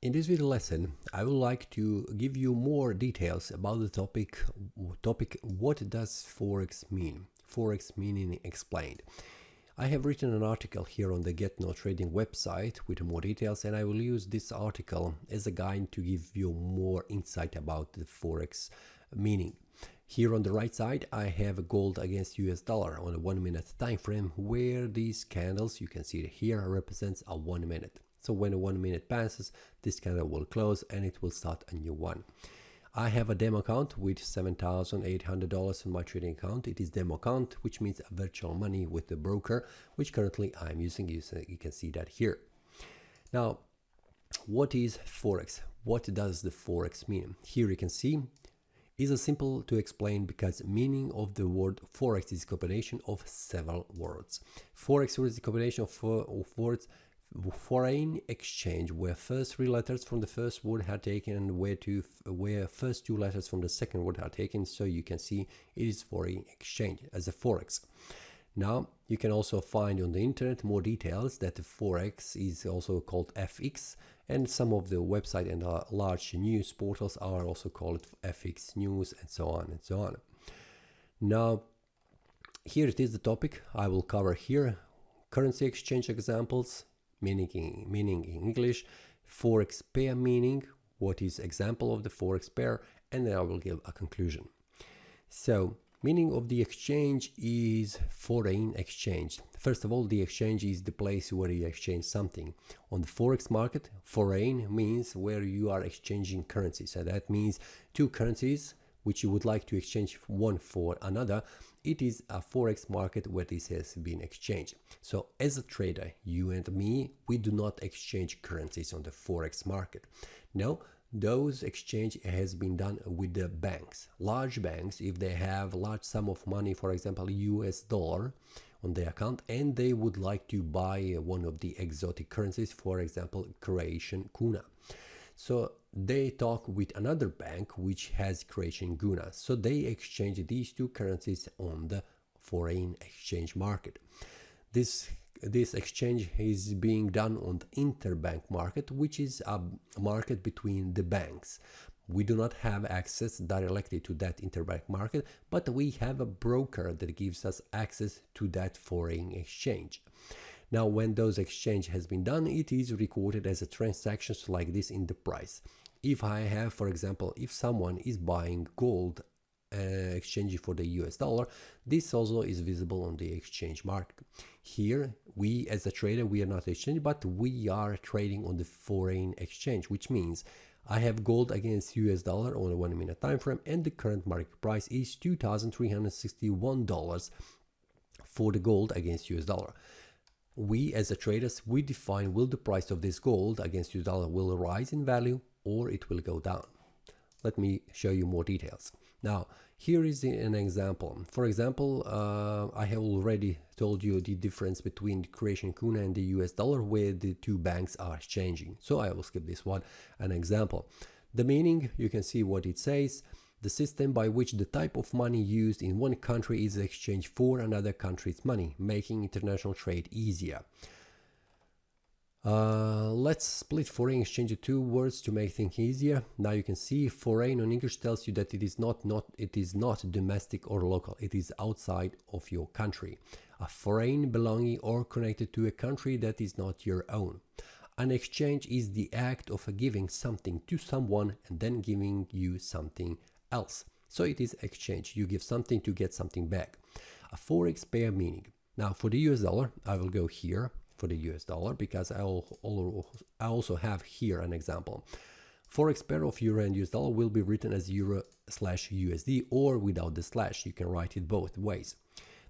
In this video lesson, I would like to give you more details about the topic what does Forex mean? Forex Meaning Explained. I have written an article here on the Get No Trading website with more details, and I will use this article as a guide to give you more insight about the Forex meaning. Here on the right side, I have gold against US dollar on a 1 minute time frame, where these candles, you can see it here, represents a 1 minute. So when a 1 minute passes, this candle will close and it will start a new one. I have a demo account with $7,800 on my trading account. It is demo account, which means a virtual money with the broker, which currently I'm using. You can see that here. Now, what is Forex? What does the Forex mean? Here you can see is a simple to explain because meaning of the word Forex is a combination of several words. Forex is a combination of words. Foreign exchange, where first three letters from the first word are taken and where first two letters from the second word are taken, so you can see it is foreign exchange as a Forex. Now you can also find on the internet more details that the Forex is also called FX, and some of the website and large news portals are also called FX News, and so on and so on. Now here it is the topic I will cover here: currency exchange examples, meaning in English, Forex pair meaning, what is example of the Forex pair, and then I will give a conclusion. So, meaning of the exchange is foreign exchange. First of all, the exchange is the place where you exchange something. On the Forex market, foreign means where you are exchanging currencies. So that means two currencies which you would like to exchange one for another. It is a Forex market where this has been exchanged. So as a trader, you and me, we do not exchange currencies on the Forex market. No, those exchange has been done with the banks. Large banks, if they have large sum of money, for example, US dollar on their account, and they would like to buy one of the exotic currencies, for example, Croatian kuna. So they talk with another bank which has Croatian kuna. So they exchange these two currencies on the foreign exchange market. This exchange is being done on the interbank market, which is a market between the banks. We do not have access directly to that interbank market, but we have a broker that gives us access to that foreign exchange. Now, when those exchange has been done, it is recorded as a transactions like this in the price. If I have, for example, if someone is buying gold, exchanging for the US dollar, this also is visible on the exchange market. Here, we as a trader, we are not exchanging, but we are trading on the foreign exchange, which means I have gold against US dollar on a 1 minute time frame, and the current market price is $2,361 for the gold against US dollar. We as a traders, we define will the price of this gold against US dollar will rise in value or it will go down. Let me show you more details. Now, here is an example. For example, I have already told you the difference between the Croatian kuna and the US dollar, where the two banks are changing. So I will skip this one, an example. The meaning, you can see what it says. The system by which the type of money used in one country is exchanged for another country's money, making international trade easier. Let's split foreign exchange into two words to make things easier. Now you can see foreign on English tells you that it is not domestic or local. It is outside of your country. A foreign belonging or connected to a country that is not your own. An exchange is the act of giving something to someone and then giving you something else. So it is exchange. You give something to get something back. A Forex pair meaning. Now for the US dollar, I will go here for the US dollar because I also have here an example. Forex pair of euro and US dollar will be written as euro/USD or without the slash. You can write it both ways.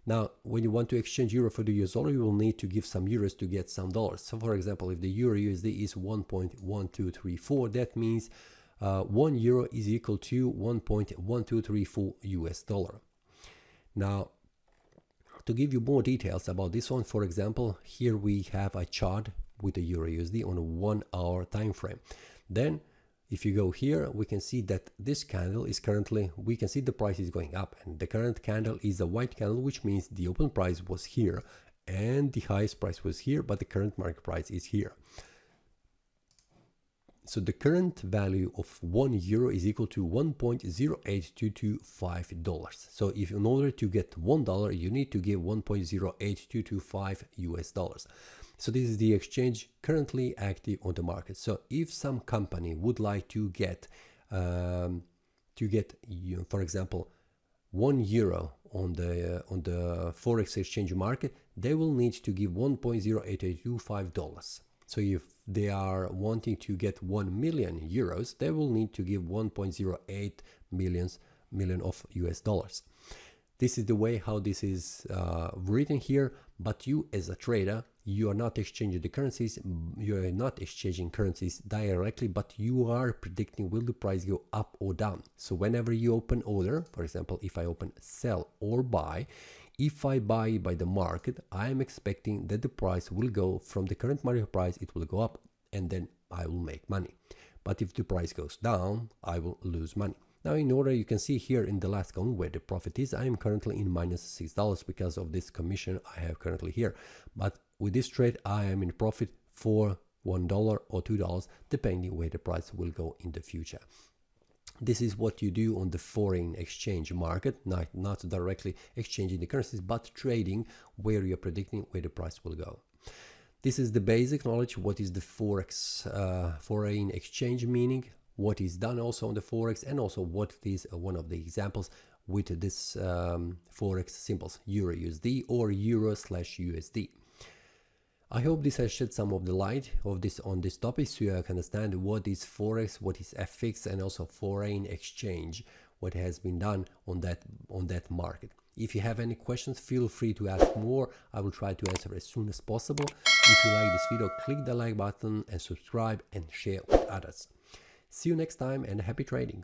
Now, when you want to exchange euro for the US dollar, you will need to give some euros to get some dollars. So for example, if the euro USD is 1.1234, that means 1 euro is equal to 1.1234 US dollar. Now, to give you more details about this one, for example, here we have a chart with the euro USD on a 1 hour time frame. Then if you go here, we can see that this candle is currently, we can see the price is going up, and the current candle is a white candle, which means the open price was here and the highest price was here, but the current market price is here. So the current value of €1 is equal to $1.08225. So if in order to get $1, you need to give $1.08225 US. So this is the exchange currently active on the market. So if some company would like to get for example, €1 on the forex exchange market, they will need to give $1.08825. So if they are wanting to get 1 million euros, they will need to give 1.08 million of US dollars. This is the way how this is written here, but you as a trader, you are not exchanging the currencies, you are not exchanging currencies directly, but you are predicting will the price go up or down. So whenever you open order, for example, if I open sell or buy, if I buy by the market, I am expecting that the price will go from the current market price, it will go up, and then I will make money. But if the price goes down, I will lose money. Now in order, you can see here in the last column where the profit is, I am currently in minus $6 because of this commission I have currently here. But with this trade, I am in profit for $1 or $2, depending where the price will go in the future. This is what you do on the foreign exchange market, not directly exchanging the currencies, but trading where you're predicting where the price will go. This is the basic knowledge. What is the Forex, foreign exchange meaning? What is done also on the Forex, and also what is one of the examples with this Forex symbols, Euro USD or Euro/USD. I hope this has shed some of the light on this topic, so you can understand what is Forex, what is FX, and also foreign exchange, what has been done on that market. If you have any questions, feel free to ask more. I will try to answer as soon as possible. If you like this video, click the like button and subscribe and share with others. See you next time, and happy trading.